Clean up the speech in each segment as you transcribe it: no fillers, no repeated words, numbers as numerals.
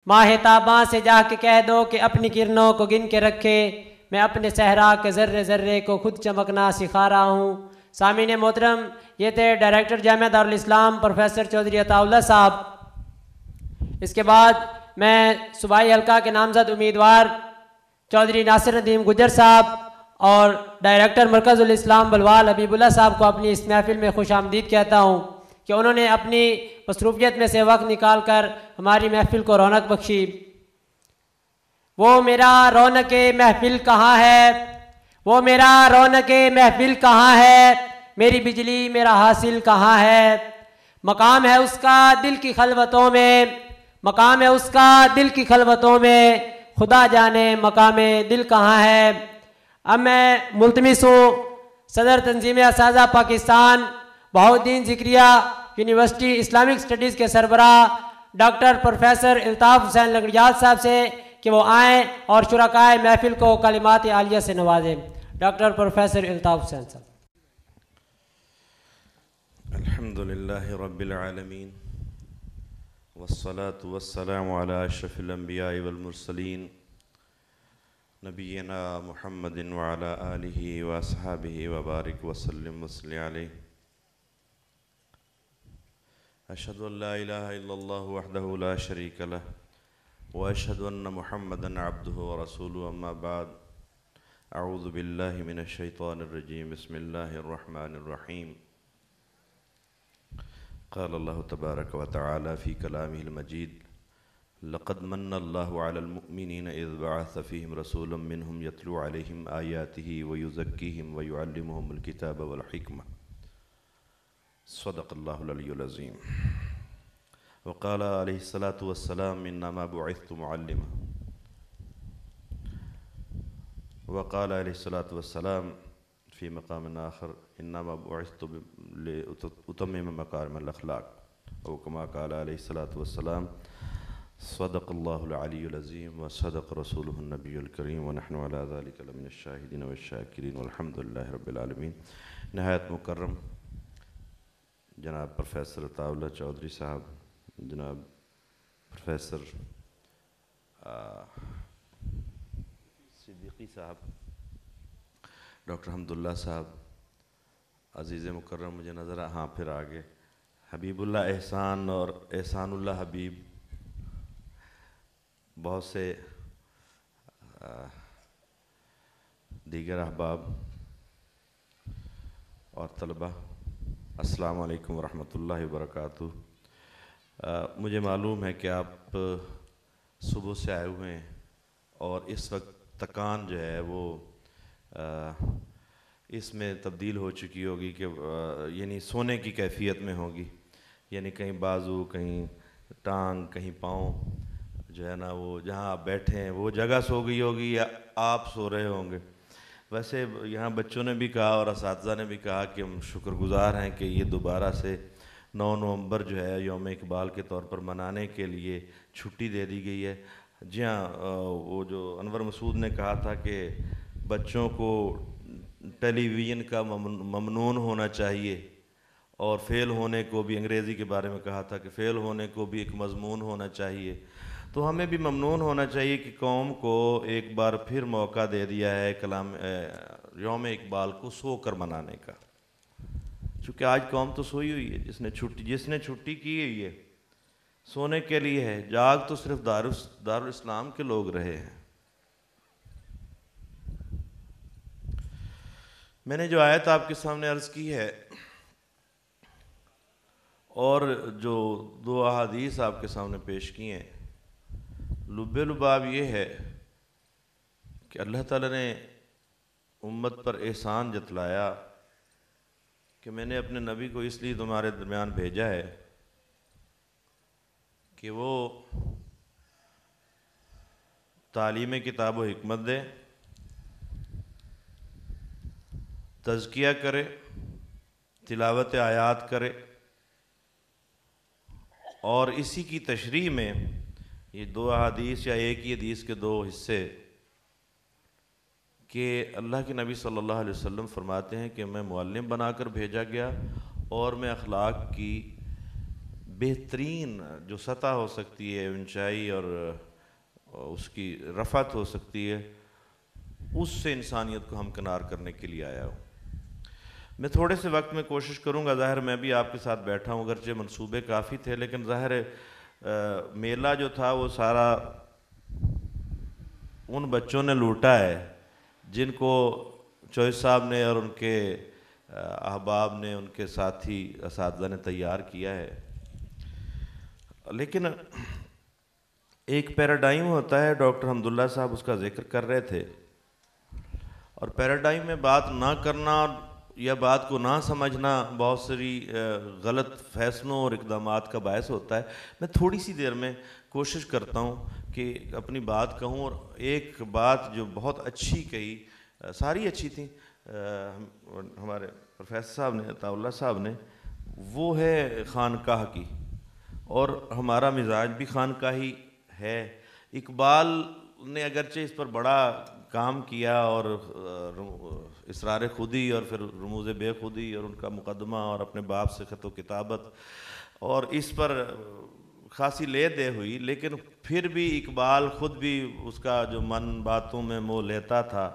ماہ تاباں سے جا کے کہہ دو کہ اپنی کرنوں کو گن کے رکھے، میں اپنے صحرا کے ذرے ذرے کو خود چمکنا سکھا رہا ہوں۔ سامعین محترم، یہ تھے ڈائریکٹر جامعہ دارالاسلام پروفیسر چودھری عطا اللہ صاحب۔ اس کے بعد میں صوبائی حلقہ کے نامزد امیدوار چودھری ناصر ندیم گجر صاحب اور ڈائریکٹر مرکز الاسلام بلوال حبیب اللہ صاحب کو اپنی اس محفل میں خوش آمدید کہتا ہوں کہ انہوں نے اپنی مصروفیت میں سے وقت نکال کر ہماری محفل کو رونق بخشی۔ وہ میرا رونق محفل کہاں ہے، وہ میرا رونق محفل کہاں ہے، میری بجلی میرا حاصل کہاں ہے، مقام ہے اس کا دل کی خلوتوں میں، مقام ہے اس کا دل کی خلوتوں میں، خدا جانے مقام دل کہاں ہے۔ اب میں ملتمس ہوں صدر تنظیم اساتذہ پاکستان بہاؤالدین ذکریہ یونیورسٹی اسلامک اسٹڈیز کے سربراہ ڈاکٹر پروفیسر الطاف حسین لنگڑیال صاحب سے کہ وہ آئیں اور شرکائے محفل کو کلمات عالیہ سے نوازیں۔ ڈاکٹر پروفیسر الطاف حسین صاحب۔ الحمدللہ رب العالمین والصلاة والسلام علی اشرف الانبیاء والمرسلین نبینا محمد وعلی آلہ واصحابہ وبارک وسلم وصلی علیہ۔ اشہد ان لا الہ الا اللہ وحدہ لا شریک لہ واشہد ان محمدا عبدہ ورسولہ، اما بعد۔ اعوذ باللہ من الشیطان الرجیم، بسم اللہ الرحمن الرحیم۔ قال اللہ تبارک وتعالی فی کلامہ المجید، لقد من اللہ علی المؤمنین اذ بعث فیہم رسولا منہم یتلو علیہم آیاتہ ویزکیہم ویعلمہم الکتاب والحکمہ، صدق اللہ العلی العظیم۔ وقال علیہ الصلاة والسلام انما بعثت معلما، وقال علیہ الصلاة والسلام فی مقام آخر انما بعثت لأتمم مکارم الاخلاق، او کما قال علیہ الصلاة والسلام صدق اللہ العلی العظیم وصدق رسولہ النبی الکریم ونحن علی ذلک لمن الشاہدین والشاکرین والحمدللہ رب العالمین۔ نہایت مکرم جناب پروفیسر عطا اللہ چودھری صاحب، جناب پروفیسر صدیقی صاحب، ڈاکٹر حمداللہ صاحب، عزیز مکرم مجھے نظر ہاں پھر آگے حبیب اللہ احسان اور احسان اللہ حبیب، بہت سے دیگر احباب اور طلبہ، السلام علیکم ورحمۃ اللہ وبرکاتہ۔ مجھے معلوم ہے کہ آپ صبح سے آئے ہوئے ہیں اور اس وقت تکان جو ہے وہ اس میں تبدیل ہو چکی ہوگی کہ یعنی سونے کی کیفیت میں ہوگی، یعنی کہیں بازو، کہیں ٹانگ، کہیں پاؤں جو ہے نا وہ جہاں آپ بیٹھے ہیں وہ جگہ سو گئی ہوگی یا آپ سو رہے ہوں گے۔ ویسے یہاں بچوں نے بھی کہا اور اساتذہ نے بھی کہا کہ ہم شکر گزار ہیں کہ یہ دوبارہ سے 9 نومبر جو ہے یوم اقبال کے طور پر منانے کے لیے چھٹی دے دی گئی ہے۔ جی ہاں، وہ جو انور مسعود نے کہا تھا کہ بچوں کو ٹیلی ویژن کا ممنون ہونا چاہیے اور فیل ہونے کو بھی، انگریزی کے بارے میں کہا تھا کہ فیل ہونے کو بھی ایک مضمون ہونا چاہیے، تو ہمیں بھی ممنون ہونا چاہیے کہ قوم کو ایک بار پھر موقع دے دیا ہے کلام یوم اقبال کو سو کر منانے کا، چونکہ آج قوم تو سوئی ہوئی ہے، جس نے چھٹی کی ہوئی ہے سونے کے لیے ہے، جاگ تو صرف دارالاسلام کے لوگ رہے ہیں۔ میں نے جو آیت آپ کے سامنے عرض کی ہے اور جو 2 احادیث آپ کے سامنے پیش کی ہیں، لب لباب یہ ہے کہ اللہ تعالیٰ نے امت پر احسان جتلایا کہ میں نے اپنے نبی کو اس لیے تمہارے درمیان بھیجا ہے کہ وہ تعلیم کتاب و حکمت دے، تزکیہ کرے، تلاوت آیات کرے، اور اسی کی تشریح میں یہ 2 احادیث یا ایک ہی حدیث کے 2 حصے کہ اللہ کے نبی صلی اللہ علیہ وسلم فرماتے ہیں کہ میں معلم بنا کر بھیجا گیا اور میں اخلاق کی بہترین جو سطح ہو سکتی ہے، اونچائی اور اس کی رفعت ہو سکتی ہے، اس سے انسانیت کو ہمکنار کرنے کے لیے آیا ہوں۔ میں تھوڑے سے وقت میں کوشش کروں گا، ظاہر میں بھی آپ کے ساتھ بیٹھا ہوں، اگرچہ منصوبے کافی تھے، لیکن ظاہر میلہ جو تھا وہ سارا ان بچوں نے لوٹا ہے جن کو چوہے صاحب نے اور ان کے احباب نے، ان کے ساتھی اساتذہ نے تیار کیا ہے۔ لیکن ایک پیراڈائم ہوتا ہے، ڈاکٹر حمداللہ صاحب اس کا ذکر کر رہے تھے، اور پیراڈائم میں بات نہ کرنا یا بات کو نہ سمجھنا بہت ساری غلط فیصلوں اور اقدامات کا باعث ہوتا ہے۔ میں تھوڑی سی دیر میں کوشش کرتا ہوں کہ اپنی بات کہوں، اور ایک بات جو بہت اچھی کہی، ساری اچھی تھیں ہمارے پروفیسر صاحب نے، عطا اللہ صاحب نے، وہ ہے خانقاہ کی، اور ہمارا مزاج بھی خانقاہی ہے۔ اقبال نے اگرچہ اس پر بڑا کام کیا، اور اسرار خودی اور پھر رموز بے خودی اور ان کا مقدمہ اور اپنے باپ سے خط و کتابت، اور اس پر خاصی لے دے ہوئی، لیکن پھر بھی اقبال خود بھی اس کا جو من باتوں میں موہ لیتا تھا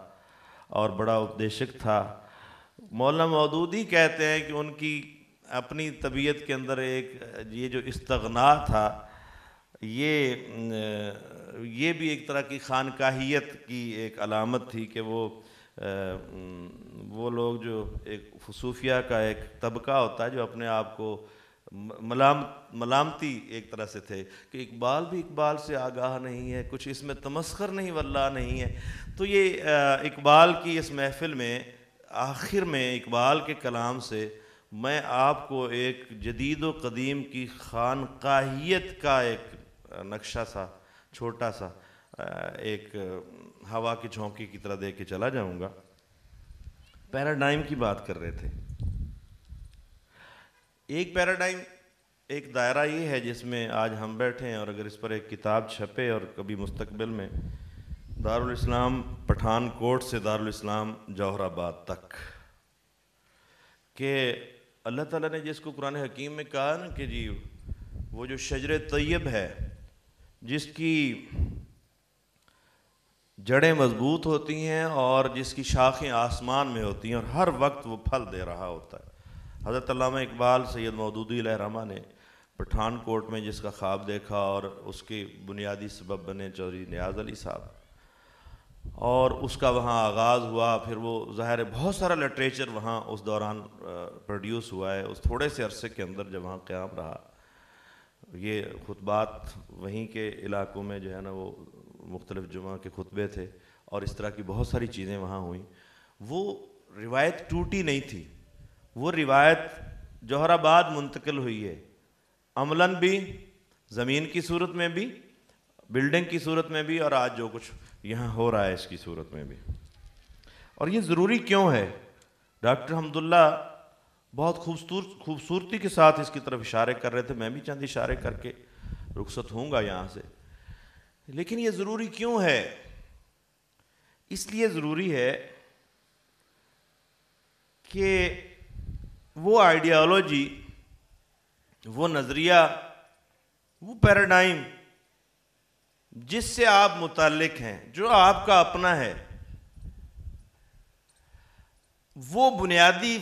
اور بڑا اپدیشک تھا۔ مولانا مودودی کہتے ہیں کہ ان کی اپنی طبیعت کے اندر ایک یہ جو استغنا تھا، یہ بھی ایک طرح کی خانقاہیت کی ایک علامت تھی کہ وہ لوگ جو ایک صوفیہ کا ایک طبقہ ہوتا ہے جو اپنے آپ کو ملامتی ایک طرح سے تھے کہ اقبال بھی اقبال سے آگاہ نہیں ہے، کچھ اس میں تمسخر نہیں واللہ نہیں ہے۔ تو یہ اقبال کی اس محفل میں آخر میں اقبال کے کلام سے میں آپ کو ایک جدید و قدیم کی خانقاہیت کا ایک نقشہ سا، چھوٹا سا ایک ہوا کی جھونکی کی طرح دے کے چلا جاؤں گا۔ پیراڈائم کی بات کر رہے تھے۔ ایک پیراڈائم، ایک دائرہ یہ ہے جس میں آج ہم بیٹھے ہیں، اور اگر اس پر ایک کتاب چھپے اور کبھی مستقبل میں دارالاسلام پٹھان کوٹ سے دارالاسلام جوہر آباد تک، کہ اللہ تعالیٰ نے جس کو قرآن حکیم میں کہا نا کہ جی وہ جو شجر طیب ہے جس کی جڑیں مضبوط ہوتی ہیں اور جس کی شاخیں آسمان میں ہوتی ہیں اور ہر وقت وہ پھل دے رہا ہوتا ہے۔ حضرت علامہ اقبال سید مودودی علیہ رحمہ نے پٹھان کوٹ میں جس کا خواب دیکھا اور اس کے بنیادی سبب بنے چودھری نیاز علی صاحب، اور اس کا وہاں آغاز ہوا، پھر وہ ظاہر بہت سارا لٹریچر وہاں اس دوران پروڈیوس ہوا ہے اس تھوڑے سے عرصے کے اندر جب وہاں قیام رہا۔ یہ خطبات وہیں کے علاقوں میں جو ہے نا وہ مختلف جمعہ کے خطبے تھے، اور اس طرح کی بہت ساری چیزیں وہاں ہوئیں۔ وہ روایت ٹوٹی نہیں تھی، وہ روایت جوہر آباد منتقل ہوئی ہے، عملاً بھی، زمین کی صورت میں بھی، بلڈنگ کی صورت میں بھی، اور آج جو کچھ یہاں ہو رہا ہے اس کی صورت میں بھی۔ اور یہ ضروری کیوں ہے؟ ڈاکٹر حمداللہ بہت خوبصورتی کے ساتھ اس کی طرف اشارے کر رہے تھے، میں بھی چند اشارے کر کے رخصت ہوں گا یہاں سے۔ لیکن یہ ضروری کیوں ہے؟ اس لیے ضروری ہے کہ وہ آئیڈیالوجی، وہ نظریہ، وہ پیراڈائم جس سے آپ متعلق ہیں، جو آپ کا اپنا ہے، وہ بنیادی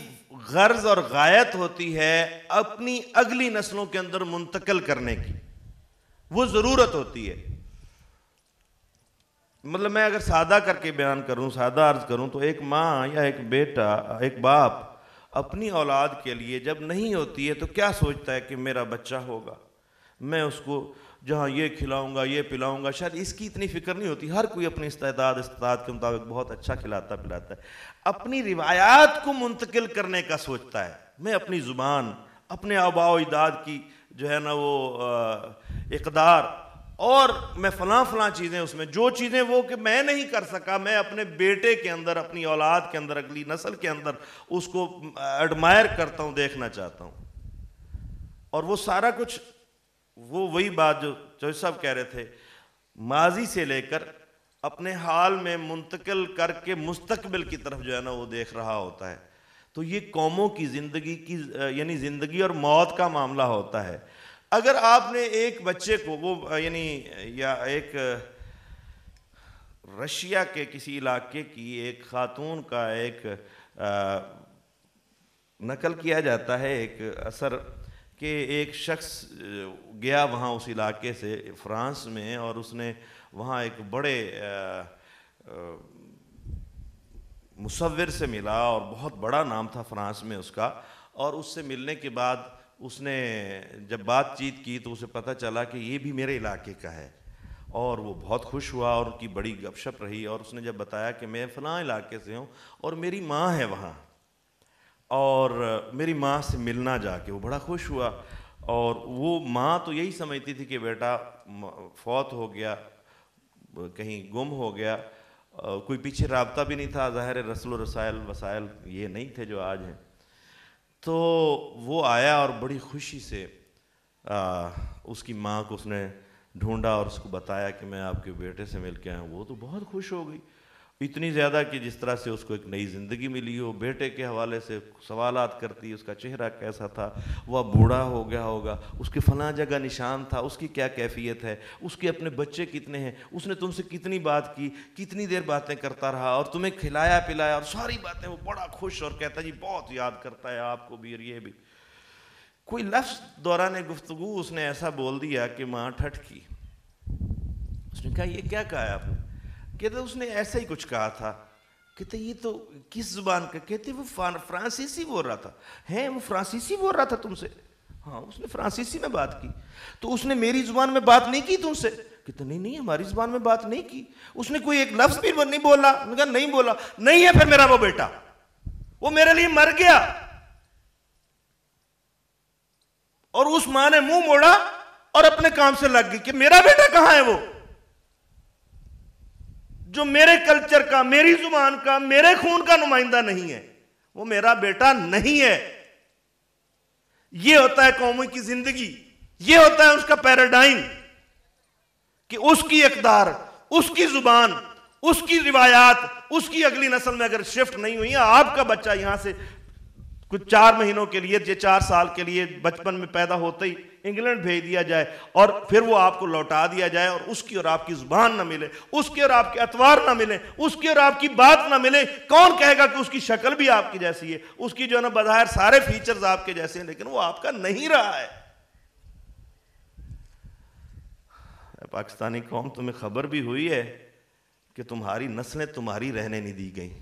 غرض اور غایت ہوتی ہے اپنی اگلی نسلوں کے اندر منتقل کرنے کی، وہ ضرورت ہوتی ہے۔ مطلب میں اگر سادہ کر کے بیان کروں، سادہ عرض کروں، تو ایک ماں یا ایک بیٹا، ایک باپ اپنی اولاد کے لیے جب نہیں ہوتی ہے تو کیا سوچتا ہے کہ میرا بچہ ہوگا، میں اس کو جہاں یہ کھلاؤں گا، یہ پلاؤں گا، شاید اس کی اتنی فکر نہیں ہوتی۔ ہر کوئی اپنی استعداد کے مطابق بہت اچھا کھلاتا پلاتا ہے، اپنی روایات کو منتقل کرنے کا سوچتا ہے۔ میں اپنی زبان، اپنے آباء و اجداد کی جو ہے نا وہ اقدار، اور میں فلاں چیزیں، اس میں جو چیزیں وہ کہ میں نہیں کر سکا، میں اپنے بیٹے کے اندر، اپنی اولاد کے اندر، اگلی نسل کے اندر اس کو ایڈمائر کرتا ہوں، دیکھنا چاہتا ہوں۔ اور وہ سارا کچھ، وہی بات جو چوہے صاحب کہہ رہے تھے، ماضی سے لے کر اپنے حال میں منتقل کر کے مستقبل کی طرف جو ہے نا وہ دیکھ رہا ہوتا ہے۔ تو یہ قوموں کی زندگی کی، یعنی زندگی اور موت کا معاملہ ہوتا ہے۔ اگر آپ نے ایک بچے کو وہ یعنی یا ایک رشیا کے کسی علاقے کی ایک خاتون کا ایک نقل کیا جاتا ہے ایک اثر کہ ایک شخص گیا وہاں اس علاقے سے فرانس میں، اور اس نے وہاں ایک بڑے مصور سے ملا، اور بہت بڑا نام تھا فرانس میں اس کا، اور اس سے ملنے کے بعد اس نے جب بات چیت کی تو اسے پتہ چلا کہ یہ بھی میرے علاقے کا ہے، اور وہ بہت خوش ہوا اور ان کی بڑی گپ شپ رہی، اور اس نے جب بتایا کہ میں فلاں علاقے سے ہوں اور میری ماں ہے وہاں، اور میری ماں سے ملنا جا کے، وہ بڑا خوش ہوا، اور وہ ماں تو یہی سمجھتی تھی کہ بیٹا فوت ہو گیا، کہیں گم ہو گیا، کوئی پیچھے رابطہ بھی نہیں تھا، ظاہر رسل و رسائل وسائل یہ نہیں تھے جو آج ہیں، تو وہ آیا اور بڑی خوشی سے اس کی ماں کو اس نے ڈھونڈا اور اس کو بتایا کہ میں آپ کے بیٹے سے مل کے آیا ہوں۔ وہ تو بہت خوش ہو گئی، اتنی زیادہ کہ جس طرح سے اس کو ایک نئی زندگی ملی ہو، بیٹے کے حوالے سے سوالات کرتی، اس کا چہرہ کیسا تھا، وہ بوڑھا ہو گیا ہوگا، اس کے فلاں جگہ نشان تھا، اس کی کیا کیفیت ہے، اس کے اپنے بچے کتنے ہیں، اس نے تم سے کتنی بات کی، کتنی دیر باتیں کرتا رہا اور تمہیں کھلایا پلایا، اور ساری باتیں وہ بڑا خوش اور کہتا جی بہت یاد کرتا ہے آپ کو بھی اور یہ بھی۔ کوئی لفظ دوران گفتگو اس نے ایسا بول دیا کہ ماں ٹھٹ کی، اس نے کہا یہ کیا کہا ہے آپ نے؟ کہتے اس نے ایسا ہی کچھ کہا تھا۔ کہتے یہ تو کس زبان کا؟ کہتے وہ فرانسیسی بول رہا تھا۔ ہیں وہ فرانسیسی بول رہا تھا تم سے؟ ہاں اس نے فرانسیسی میں بات کی۔ تو اس نے میری زبان میں بات نہیں کی تم سے؟ کہتے نہیں ہماری زبان میں بات نہیں کی۔ اس نے کوئی ایک لفظ بھی نہیں بولا؟ کہا نہیں بولا۔ نہیں ہے پھر میرا وہ بیٹا، وہ میرے لیے مر گیا۔ اور اس ماں نے منہ موڑا اور اپنے کام سے لگ گئی کہ میرا بیٹا کہاں ہے وہ جو میرے کلچر کا، میری زبان کا، میرے خون کا نمائندہ نہیں ہے، وہ میرا بیٹا نہیں ہے۔ یہ ہوتا ہے قوموں کی زندگی، یہ ہوتا ہے اس کا پیراڈائم کہ اس کی اقدار، اس کی زبان، اس کی روایات، اس کی اگلی نسل میں اگر شفٹ نہیں ہوئی ہے، آپ کا بچہ یہاں سے کچھ 4 مہینوں کے لیے یا 4 سال کے لیے بچپن میں پیدا ہوتے ہی انگلینڈ بھیج دیا جائے اور پھر وہ آپ کو لوٹا دیا جائے اور اس کی اور آپ کی زبان نہ ملے، اس کے اور آپ کے اطوار نہ ملے، اس کی اور آپ کی بات نہ ملے، کون کہے گا کہ اس کی شکل بھی آپ کی جیسی ہے، اس کی جو ہے نا بظاہر سارے فیچرز آپ کے جیسے ہیں لیکن وہ آپ کا نہیں رہا ہے۔ پاکستانی قوم تمہیں خبر بھی ہوئی ہے کہ تمہاری نسلیں تمہاری رہنے نہیں دی گئیں،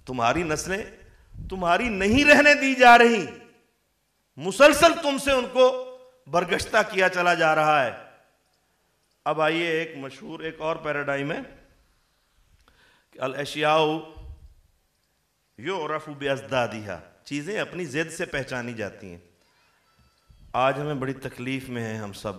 تمہاری نسلیں تمہاری نہیں رہنے دی جا رہی، مسلسل تم سے ان کو برگشتہ کیا چلا جا رہا ہے۔ اب آئیے ایک مشہور ایک اور پیراڈائم ہے کہ الاشیاء یعرف بازدادها، چیزیں اپنی ضد سے پہچانی جاتی ہیں۔ آج ہمیں بڑی تکلیف میں ہیں ہم سب،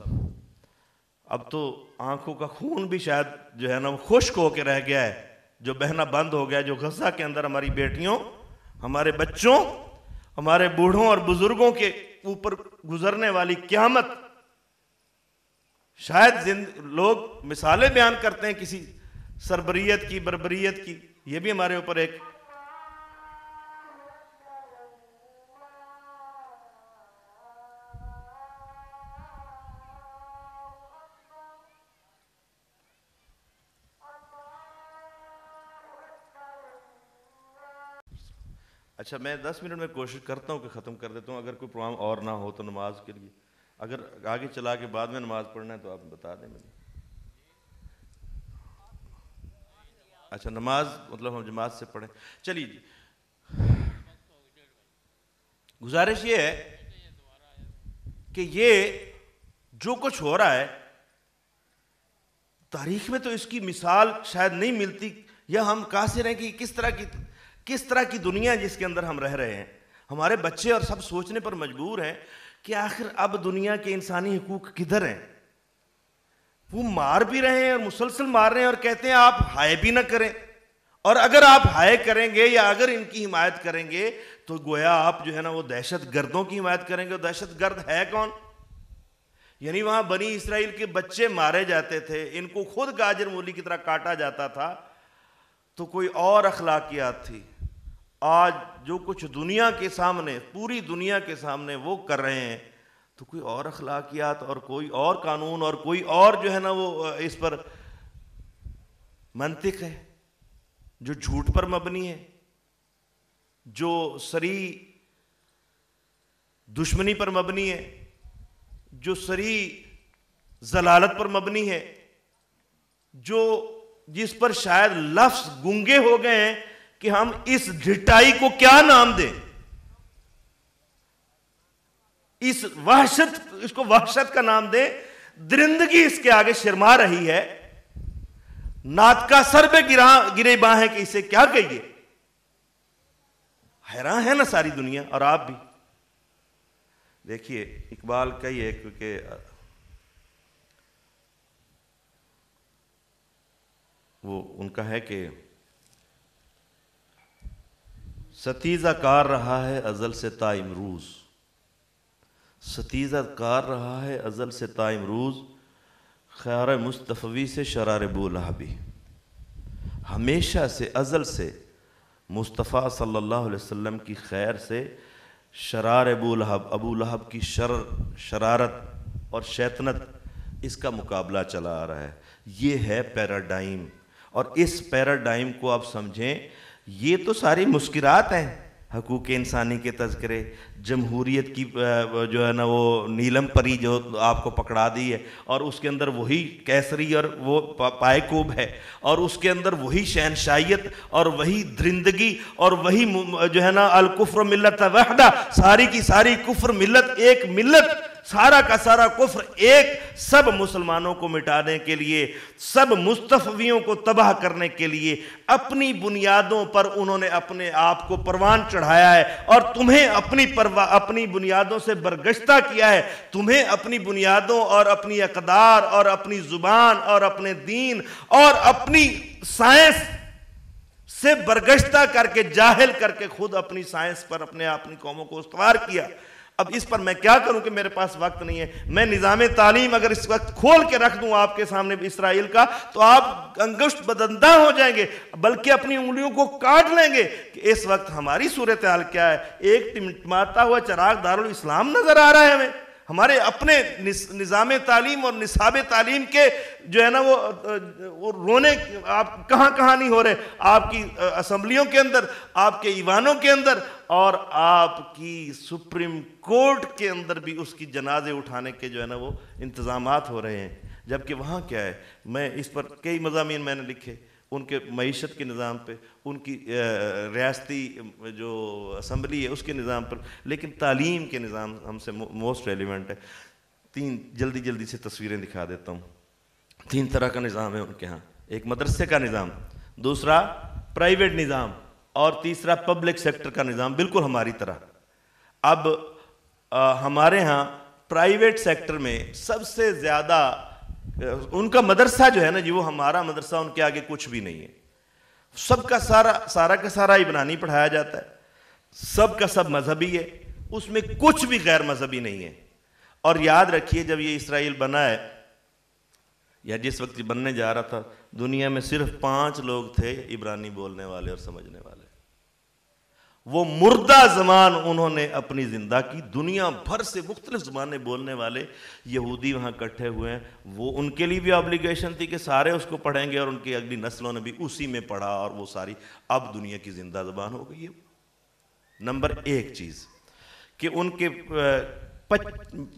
اب تو آنکھوں کا خون بھی شاید جو ہے نا خشک ہو کے رہ گیا ہے، جو بہنا بند ہو گیا، جو غزہ کے اندر ہماری بیٹیوں، ہمارے بچوں، ہمارے بوڑھوں اور بزرگوں کے اوپر گزرنے والی قیامت۔ شاید لوگ مثالیں بیان کرتے ہیں کسی سربریت کی، بربریت کی، یہ بھی ہمارے اوپر ایک اچھا میں 10 منٹ میں کوشش کرتا ہوں کہ ختم کر دیتا ہوں، اگر کوئی پروگرام اور نہ ہو تو نماز کے لیے، اگر آگے چلا کے بعد میں نماز پڑھنا ہے تو آپ بتا دیں مجھے۔ اچھا نماز مطلب ہم جماعت سے پڑھیں، چلیے جی۔ گزارش یہ ہے کہ یہ جو کچھ ہو رہا ہے تاریخ میں تو اس کی مثال شاید نہیں ملتی، یا ہم قاصر ہیں کہ کس طرح کی دنیا جس کے اندر ہم رہ رہے ہیں۔ ہمارے بچے اور سب سوچنے پر مجبور ہیں کہ آخر اب دنیا کے انسانی حقوق کدھر ہیں؟ وہ مار بھی رہے ہیں اور مسلسل مار رہے ہیں اور کہتے ہیں آپ ہائے بھی نہ کریں، اور اگر آپ ہائے کریں گے یا اگر ان کی حمایت کریں گے تو گویا آپ جو ہے نا وہ دہشت گردوں کی حمایت کریں گے۔ دہشت گرد ہے کون؟ یعنی وہاں بنی اسرائیل کے بچے مارے جاتے تھے، ان کو خود گاجر مولی کی طرح کاٹا جاتا تھا، تو کوئی اور اخلاقیات تھی۔ آج جو کچھ دنیا کے سامنے، پوری دنیا کے سامنے وہ کر رہے ہیں، تو کوئی اور اخلاقیات اور کوئی اور قانون اور کوئی اور جو ہے نا وہ اس پر منطق ہے جو جھوٹ پر مبنی ہے، جو صریح دشمنی پر مبنی ہے، جو صریح ضلالت پر مبنی ہے، جو جس پر شاید لفظ گنگے ہو گئے ہیں کہ ہم اس ڈھٹائی کو کیا نام دیں، اس کو وحشت کا نام دیں۔ درندگی اس کے آگے شرما رہی ہے، ناطقہ سر پہ گرے باں ہے کہ اسے کیا کہیے۔ حیران ہے نا ساری دنیا، اور آپ بھی دیکھیے اقبال کا ہی ہے، کیونکہ وہ ان کا ہے کہ ستیزہ کار رہا ہے ازل سے تا امروز، ستیزہ کار رہا ہے ازل سے تا امروز، خیار مصطفی سے شرار بولہبی۔ ہمیشہ سے ازل سے مصطفیٰ صلی اللہ علیہ وسلم کی خیر سے شرار ابو لہب کی شرارت اور شیطنت، اس کا مقابلہ چلا آ رہا ہے۔ یہ ہے پیراڈائم، اور اس پیراڈائم کو آپ سمجھیں، یہ تو ساری مسکرات ہیں، حقوق انسانی کے تذکرے، جمہوریت کی جو ہے نا وہ نیلم پری جو آپ کو پکڑا دی ہے، اور اس کے اندر وہی کیسری اور وہ پائے کوب ہے، اور اس کے اندر وہی شہنشاہیت اور وہی درندگی اور وہی جو ہے نا الکفر ملت وحدہ، ساری کی ساری کفر ملت ایک ملت، سارا کا سارا کفر ایک، سب مسلمانوں کو مٹانے کے لیے، سب مصطفیوں کو تباہ کرنے کے لیے اپنی بنیادوں پر انہوں نے اپنے آپ کو پروان چڑھایا ہے، اور تمہیں اپنی بنیادوں سے برگشتہ کیا ہے، تمہیں اپنی بنیادوں اور اپنی اقدار اور اپنی زبان اور اپنے دین اور اپنی سائنس سے برگشتہ کر کے، جاہل کر کے، خود اپنی سائنس پر اپنی قوموں کو استوار کیا۔ اب اس پر میں کیا کروں کہ میرے پاس وقت نہیں ہے۔ میں نظام تعلیم اگر اس وقت کھول کے رکھ دوں آپ کے سامنے اسرائیل کا، تو آپ انگشت بدنداں ہو جائیں گے، بلکہ اپنی انگلیوں کو کاٹ لیں گے کہ اس وقت ہماری صورتحال کیا ہے۔ ایک ٹمٹماتا ہوا چراغ دارالاسلام نظر آ رہا ہے ہمیں، ہمارے اپنے نظام تعلیم اور نصاب تعلیم کے جو ہے نا وہ رونے آپ کہاں نہیں ہو رہے، آپ کی اسمبلیوں کے اندر، آپ کے ایوانوں کے اندر، اور آپ کی سپریم کورٹ کے اندر بھی اس کی جنازے اٹھانے کے جو ہے نا وہ انتظامات ہو رہے ہیں۔ جبکہ وہاں کیا ہے، میں اس پر کئی مضامین میں نے لکھے، ان کے معیشت کے نظام پہ، ان کی ریاستی جو اسمبلی ہے اس کے نظام پر، لیکن تعلیم کے نظام ہم سے موسٹ ریلیونٹ ہے۔ 3 جلدی سے تصویریں دکھا دیتا ہوں۔ 3 طرح کا نظام ہے ان کے ہاں، ایک مدرسے کا نظام، دوسرا پرائیویٹ نظام، اور تیسرا پبلک سیکٹر کا نظام، بالکل ہماری طرح۔ اب ہمارے ہاں پرائیویٹ سیکٹر میں سب سے زیادہ ان کا مدرسہ جو ہے نا جی، وہ ہمارا مدرسہ ان کے آگے کچھ بھی نہیں ہے۔ سب کا سارا عبرانی پڑھایا جاتا ہے، سب کا سب مذہبی ہے، اس میں کچھ بھی غیر مذہبی نہیں ہے۔ اور یاد رکھیے جب یہ اسرائیل بنا ہے، یا جس وقت بننے جا رہا تھا، دنیا میں صرف 5 لوگ تھے عبرانی بولنے والے اور سمجھنے والے۔ وہ مردہ زبان انہوں نے اپنی زندہ کی، دنیا بھر سے مختلف زبانیں بولنے والے یہودی وہاں اکٹھے ہوئے ہیں، وہ ان کے لیے بھی آبلیگیشن تھی کہ سارے اس کو پڑھیں گے، اور ان کی اگلی نسلوں نے بھی اسی میں پڑھا، اور وہ ساری اب دنیا کی زندہ زبان ہو گئی ہے۔ نمبر 1 چیز کہ ان کے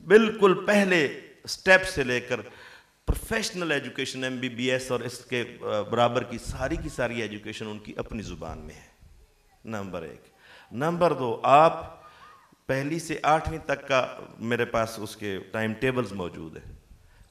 بالکل پہلے سٹیپ سے لے کر پروفیشنل ایجوکیشن، MBBS اور اس کے برابر کی ساری ایجوکیشن ان کی اپنی زبان میں ہے، نمبر 1۔ نمبر 2، آپ 1 سے 8ویں تک کا میرے پاس اس کے ٹائم ٹیبلز موجود ہے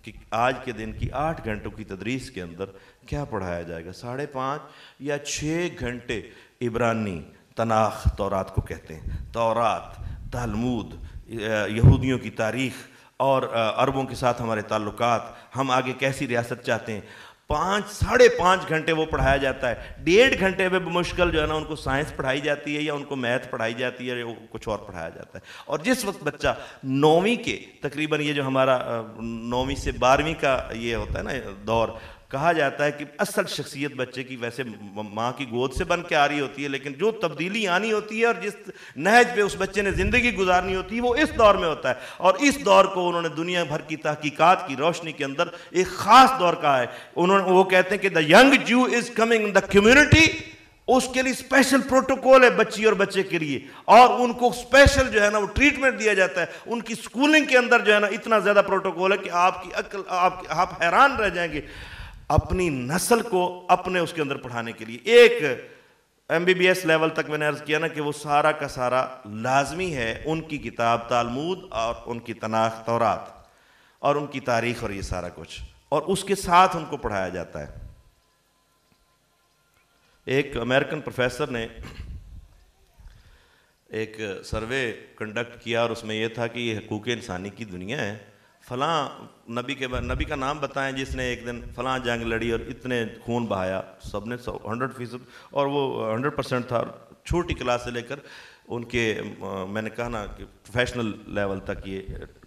کہ آج کے دن کی 8 گھنٹوں کی تدریس کے اندر کیا پڑھایا جائے گا۔ 5.5 یا 6 گھنٹے عبرانی، تناخ تورات کو کہتے ہیں، تورات، تلمود، یہودیوں کی تاریخ اور عربوں کے ساتھ ہمارے تعلقات، ہم آگے کیسی ریاست چاہتے ہیں، 5.5 گھنٹے وہ پڑھایا جاتا ہے۔ 1.5 گھنٹے میں بمشکل جو ہے نا ان کو سائنس پڑھائی جاتی ہے، یا ان کو میتھ پڑھائی جاتی ہے، یا کچھ اور پڑھایا جاتا ہے۔ اور جس وقت بچہ 9ویں کے تقریباً، یہ جو ہمارا 9ویں سے 12ویں کا یہ ہوتا ہے نا دور، کہا جاتا ہے کہ اصل شخصیت بچے کی ویسے ماں کی گود سے بن کے آ رہی ہوتی ہے، لیکن جو تبدیلی آنی ہوتی ہے اور جس نہج پہ اس بچے نے زندگی گزارنی ہوتی ہے وہ اس دور میں ہوتا ہے. اور اس دور کو انہوں نے دنیا بھر کی تحقیقات کی روشنی کے اندر ایک خاص دور کہا ہے. وہ کہتے ہیں کہ the young Jew is coming in the community. اس کے لیے اسپیشل پروٹوکول ہے بچی اور بچے کے لیے، اور ان کو اسپیشل جو ہے نا وہ ٹریٹمنٹ دیا جاتا ہے. ان کی سکولنگ کے اندر جو ہے نا اتنا زیادہ پروٹوکول ہے کہ آپ کی عقل آپ حیران رہ جائیں گے اپنی نسل کو اپنے اس کے اندر پڑھانے کے لیے. ایک MBBS لیول تک میں نے عرض کیا نا کہ وہ سارا کا سارا لازمی ہے ان کی کتاب تالمود اور ان کی تناخ تورات اور ان کی تاریخ اور یہ سارا کچھ، اور اس کے ساتھ ان کو پڑھایا جاتا ہے. ایک امریکن پروفیسر نے ایک سروے کنڈکٹ کیا اور اس میں یہ تھا کہ یہ حقوق انسانی کی دنیا ہے، فلاں نبی کا نام بتائیں جس نے ایک دن فلاں جنگ لڑی اور اتنے خون بہایا. سب نے 100%، اور وہ 100% تھا. چھوٹی کلاس سے لے کر ان کے میں نے کہا نا کہ پروفیشنل لیول تک یہ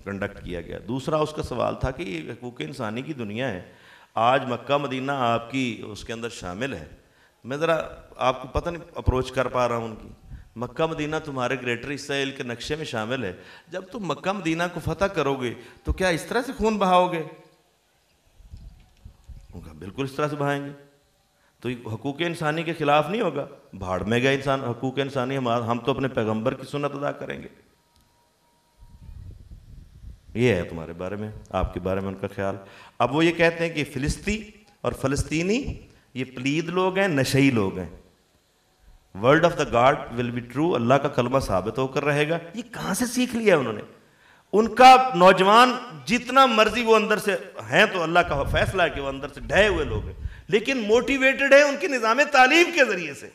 کنڈکٹ کیا گیا. دوسرا اس کا سوال تھا کہ یہ حقوق انسانی کی دنیا ہے، آج مکہ مدینہ آپ کی اس کے اندر شامل ہے. میں ذرا آپ کو پتہ نہیں اپروچ کر پا رہا ہوں ان کی. مکہ مدینہ تمہارے گریٹر اسرائیل کے نقشے میں شامل ہے. جب تم مکہ مدینہ کو فتح کرو گے تو کیا اس طرح سے خون بہاؤ گے؟ ان کا بالکل اس طرح سے بہائیں گے. تو یہ حقوق انسانی کے خلاف نہیں ہوگا؟ بھاڑ میں گئے انسان حقوق انسانی، ہم تو اپنے پیغمبر کی سنت ادا کریں گے. یہ ہے تمہارے بارے میں، آپ کے بارے میں ان کا خیال. اب وہ یہ کہتے ہیں کہ فلسطی اور فلسطینی یہ پلید لوگ ہیں، نشئی لوگ ہیں. Word of the God will be true, Allah کا کلمہ ثابت ہو کر رہے گا. یہ کہاں سے سیکھ لیا انہوں نے؟ ان کا نوجوان جتنا مرضی وہ اندر سے ہیں تو اللہ کا فیصلہ ہے کہ وہ اندر سے ڈھے ہوئے لوگ ہیں، لیکن موٹیویٹڈ ہیں ان کے نظام تعلیم کے ذریعے سے.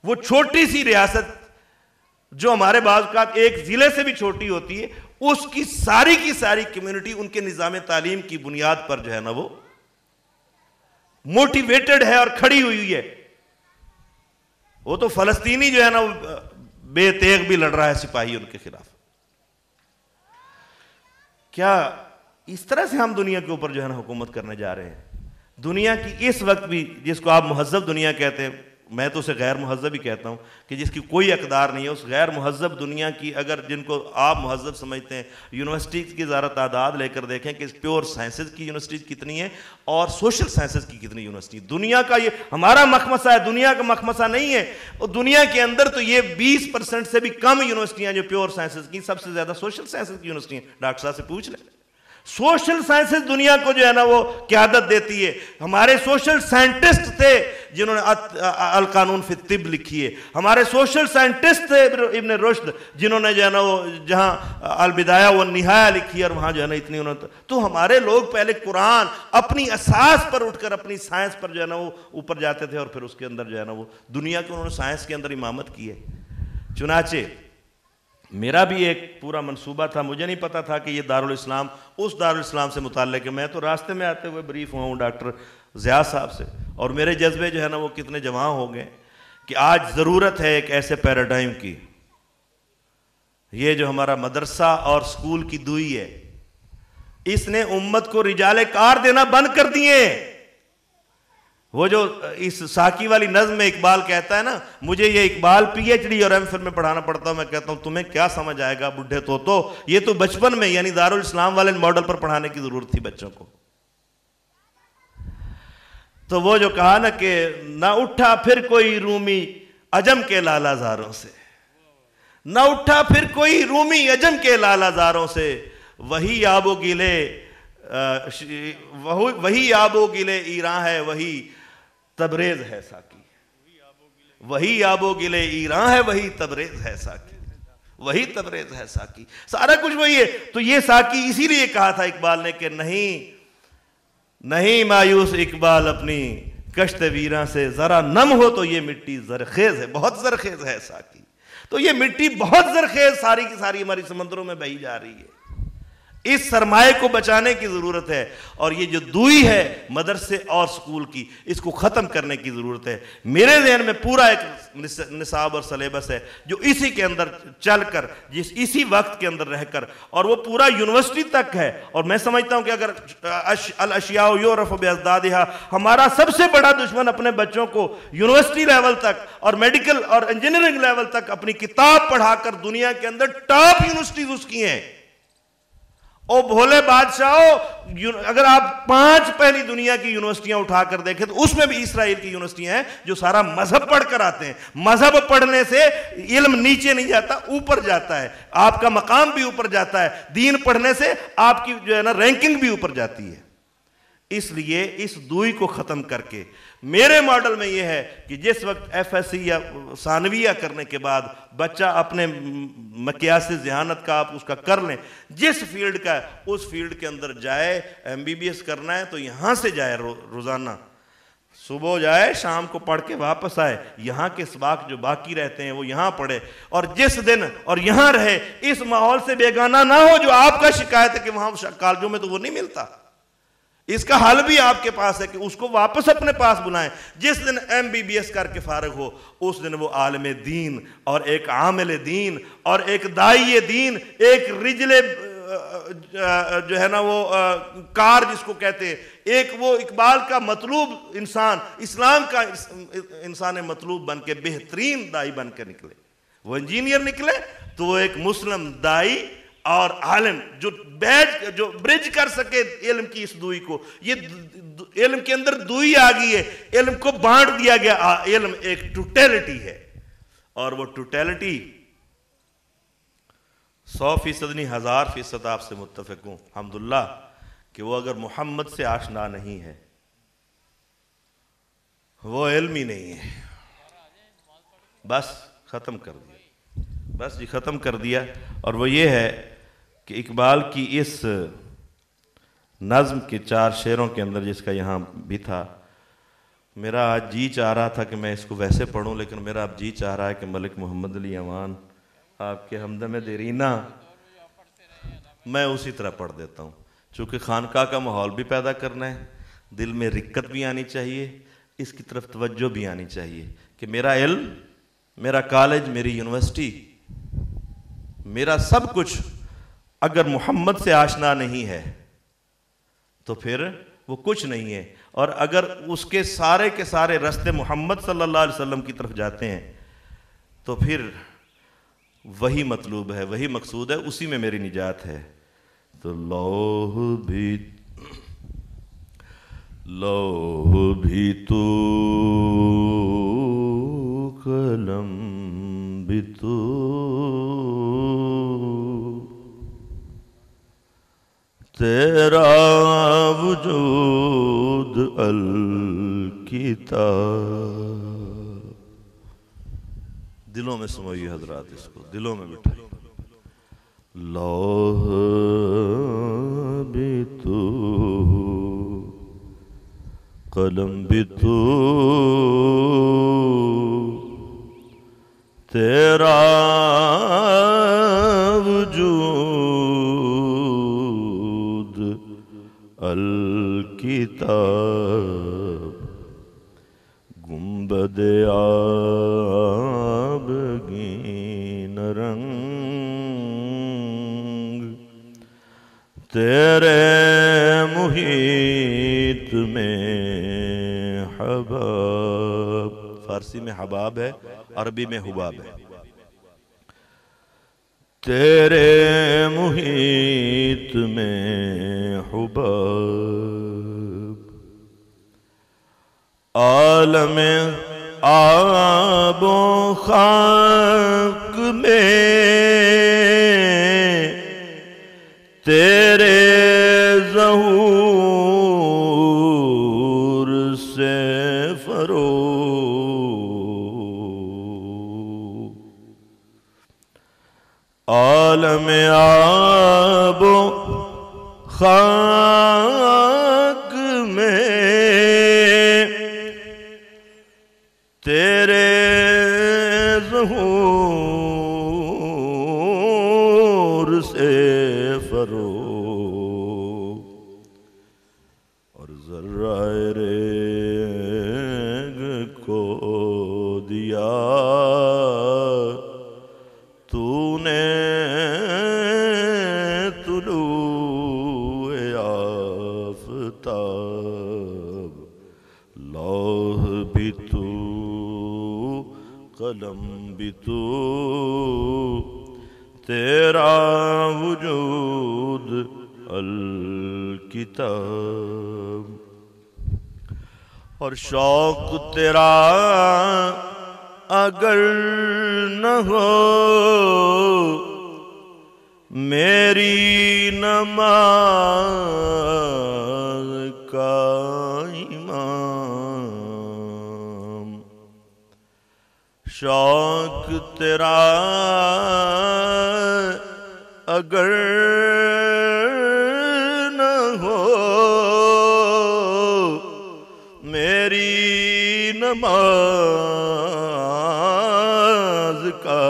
وہ چھوٹی سی ریاست جو ہمارے بعض اوقات ایک ضلع سے بھی چھوٹی ہوتی ہے، اس کی ساری کمیونٹی ان کے نظام تعلیم کی بنیاد پر جو ہے نا وہ موٹیویٹڈ ہے اور کھڑی ہوئی ہے. وہ تو فلسطینی جو ہے نا بے تیغ بھی لڑ رہا ہے سپاہی ان کے خلاف. کیا اس طرح سے ہم دنیا کے اوپر جو ہے نا حکومت کرنے جا رہے ہیں؟ دنیا کی اس وقت بھی جس کو آپ مہذب دنیا کہتے ہیں، میں تو اسے غیر مہذب ہی کہتا ہوں، کہ جس کی کوئی اقدار نہیں ہے، اس غیر مہذب دنیا کی اگر جن کو آپ مہذب سمجھتے ہیں، یونیورسٹی کی ذرا تعداد لے کر دیکھیں کہ پیور سائنسز کی یونیورسٹی کتنی ہے اور سوشل سائنسز کی کتنی یونیورسٹی. دنیا کا یہ ہمارا مخمصہ ہے، دنیا کا مخمصہ نہیں ہے. اور دنیا کے اندر تو یہ 20% سے بھی کم یونیورسٹیاں جو پیور سائنسز کی، سب سے زیادہ سوشل سائنسز کی یونیورسٹی ہیں. ڈاکٹر صاحب سے پوچھ لیں. سوشل سائنسز دنیا کو جو ہے نا وہ قیادت دیتی ہے. ہمارے سوشل سائنٹسٹ تھے جنہوں نے القانون فی الطب لکھی ہے. ہمارے سوشل سائنٹسٹ تھے ابن رشد جنہوں نے جو ہے نا وہ جہاں البدایہ والنہایہ لکھی ہے اور وہاں جو ہے نا اتنی انہوں نے. تو ہمارے لوگ پہلے قرآن اپنی اساس پر اٹھ کر اپنی سائنس پر جو ہے نا وہ اوپر جاتے تھے اور پھر اس کے اندر جو ہے نا وہ دنیا کو انہوں نے سائنس کے اندر امامت کی ہے. چنانچہ میرا بھی ایک پورا منصوبہ تھا، مجھے نہیں پتا تھا کہ یہ دارالاسلام اس دارالاسلام سے متعلق ہے. میں تو راستے میں آتے ہوئے بریف ہوا ہوں ڈاکٹر ضیاء صاحب سے، اور میرے جذبے جو ہے نا وہ کتنے جمع ہو گئے کہ آج ضرورت ہے ایک ایسے پیراڈائم کی. یہ جو ہمارا مدرسہ اور سکول کی دوئی ہے، اس نے امت کو رجال کار دینا بند کر دیے. وہ جو اس ساکی والی نظم میں اقبال کہتا ہے نا، مجھے یہ اقبال PhD اور M.Phil میں پڑھانا پڑتا ہوں. میں کہتا ہوں تمہیں کیا سمجھ آئے گا بڈھے تو یہ تو بچپن میں یعنی دارالاسلام والے ماڈل پر پڑھانے کی ضرورت تھی بچوں کو. تو وہ جو کہا نا کہ نہ اٹھا پھر کوئی رومی عجم کے لالا زاروں سے، نہ اٹھا پھر کوئی رومی عجم کے لالا زاروں سے، وہی آب و گلے ایراں ہے، وہی تبریز ہے ساکی. وہی آب و گلے ایراں ہے، وہی تبریز ہے ساکی. وہی تبریز ہے ساکی. سارا کچھ وہی ہے. تو یہ ساکی اسی لیے کہا تھا اقبال نے کہ نہیں مایوس اقبال اپنی کشت ویراں سے، ذرا نم ہو تو یہ مٹی زرخیز ہے، بہت زرخیز ہے ساکی. تو یہ مٹی بہت زرخیز ساری کی ساری ہماری سمندروں میں بہی جا رہی ہے. اس سرمایہ کو بچانے کی ضرورت ہے، اور یہ جو دوئی ہے مدرسے اور سکول کی، اس کو ختم کرنے کی ضرورت ہے۔ میرے ذہن میں پورا ایک نصاب اور سلیبس ہے جو اسی کے اندر چل کر، اسی وقت کے اندر رہ کر، اور وہ پورا یونیورسٹی تک ہے۔ اور میں سمجھتا ہوں کہ اگر الاشیاء یعرف بازدادہا، ہمارا سب سے بڑا دشمن اپنے بچوں کو یونیورسٹی لیول تک اور میڈیکل اور انجینئرنگ لیول تک اپنی کتاب پڑھا کر دنیا کے اندر ٹاپ یونیورسٹیز اس کی ہیں۔ او بھولے بادشاہو، اگر آپ 5 پہلی دنیا کی یونیورسٹیاں اٹھا کر دیکھیں تو اس میں بھی اسرائیل کی یونیورسٹیاں ہیں جو سارا مذہب پڑھ کر آتے ہیں۔ مذہب پڑھنے سے علم نیچے نہیں جاتا، اوپر جاتا ہے، آپ کا مقام بھی اوپر جاتا ہے۔ دین پڑھنے سے آپ کی جو ہے نا رینکنگ بھی اوپر جاتی ہے۔ اس لیے اس دوئی کو ختم کر کے میرے ماڈل میں یہ ہے کہ جس وقت ایف ایس سی یا ثانویہ کرنے کے بعد بچہ اپنے مقیاس ذہانت کا آپ اس کا کر لیں، جس فیلڈ کا ہے اس فیلڈ کے اندر جائے۔ ایم بی بی ایس کرنا ہے تو یہاں سے جائے، روزانہ صبح جائے، شام کو پڑھ کے واپس آئے، یہاں کے اسباق جو باقی رہتے ہیں وہ یہاں پڑھے، اور جس دن اور یہاں رہے، اس ماحول سے بیگانہ نہ ہو جو آپ کا شکایت ہے کہ وہاں کالجوں میں تو وہ نہیں ملتا۔ اس کا حل بھی آپ کے پاس ہے کہ اس کو واپس اپنے پاس بلائیں۔ جس دن ایم بی بی ایس کر کے فارغ ہو اس دن وہ عالم دین اور ایک عامل دین اور ایک داعی دین، ایک رجل جو ہے نا وہ کار جس کو کہتے ہیں، ایک وہ اقبال کا مطلوب انسان، اسلام کا انسان مطلوب بن کے بہترین داعی بن کے نکلے۔ وہ انجینئر نکلے تو وہ ایک مسلم داعی اور عالم جو برج کر سکے علم کی اس دوئی کو۔ یہ علم کے اندر دوئی آ گئی ہے، علم کو بانٹ دیا گیا۔ علم ایک ٹوٹیلٹی ہے، اور وہ ٹوٹیلٹی 100% نہیں 1000% آپ سے متفق ہوں الحمدللہ کہ وہ اگر محمد سے آشنا نہیں ہے وہ علم ہی نہیں ہے۔ بس ختم کر دیا، بس جی ختم کر دیا۔ اور وہ یہ ہے کہ اقبال کی اس نظم کے 4 شعروں کے اندر، جس کا یہاں بھی تھا، میرا آج جی چاہ رہا تھا کہ میں اس کو ویسے پڑھوں، لیکن میرا اب جی چاہ رہا ہے کہ ملک محمد علی امان آپ کے ہمدم دیرینہ میں اسی طرح پڑھ دیتا ہوں، چونکہ خانقاہ کا ماحول بھی پیدا کرنا ہے، دل میں رقت بھی آنی چاہیے، اس کی طرف توجہ بھی آنی چاہیے کہ میرا علم، میرا کالج، میری یونیورسٹی، میرا سب کچھ اگر محمد سے آشنا نہیں ہے تو پھر وہ کچھ نہیں ہے۔ اور اگر اس کے سارے رستے محمد صلی اللہ علیہ وسلم کی طرف جاتے ہیں تو پھر وہی مطلوب ہے، وہی مقصود ہے، اسی میں میری نجات ہے۔ تو لوح بھی تو، قلم بھی تو، تیرا وجود الکتاب۔ دلوں میں سمائیے حضرات، اس کو دلوں میں بٹھائیے۔ لوح بھی تو، قلم بھی تو، تیرا وجود الکتاب۔ گنبد آبگین رنگ تیرے محیط میں حباب، فارسی میں حباب ہے، عربی میں حباب ہے۔ تیرے محیط میں حباب، عالم آب و خاک میں تیرے ظہور سے فروغ، عالم آب و خاک میں تیرے ظہور سے فروغ، ذرہ ریگ کو دیا تو نے طلوع آفتاب، لوح بھی تو قلم بھی تو، تیرا وجود الکتاب، اور شوق تیرا اگر نہ ہو میری نماز کا امام، شوق تیرا اگر نہ ہو میری نماز کا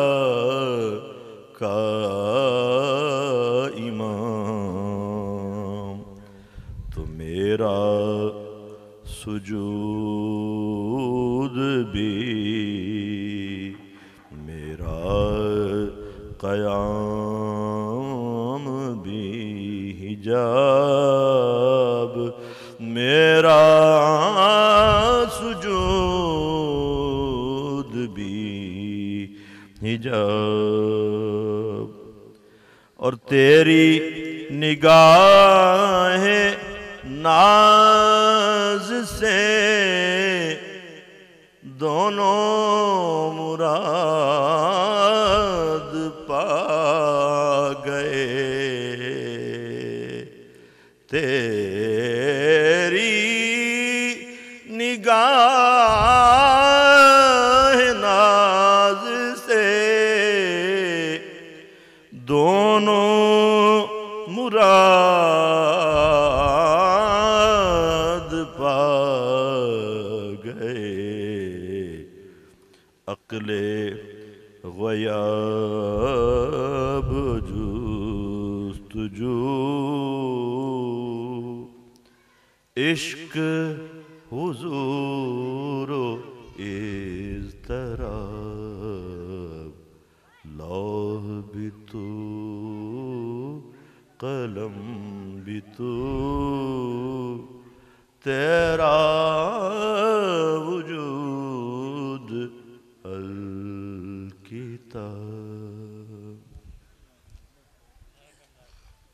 امام، تو میرا سجود بھی میرا قیام بھی حجاب، میرا سجود بھی حجاب، اور تیری نگاہ ناز سے دونوں مراد پا گئے، تیری نگاہ ناز سے دونوں مراد پا گئے، عقل غیاب جستجو، عشق حضور و اضطراب، لوح بھی تو قلم بھی تو، تیرا وجود الکتاب۔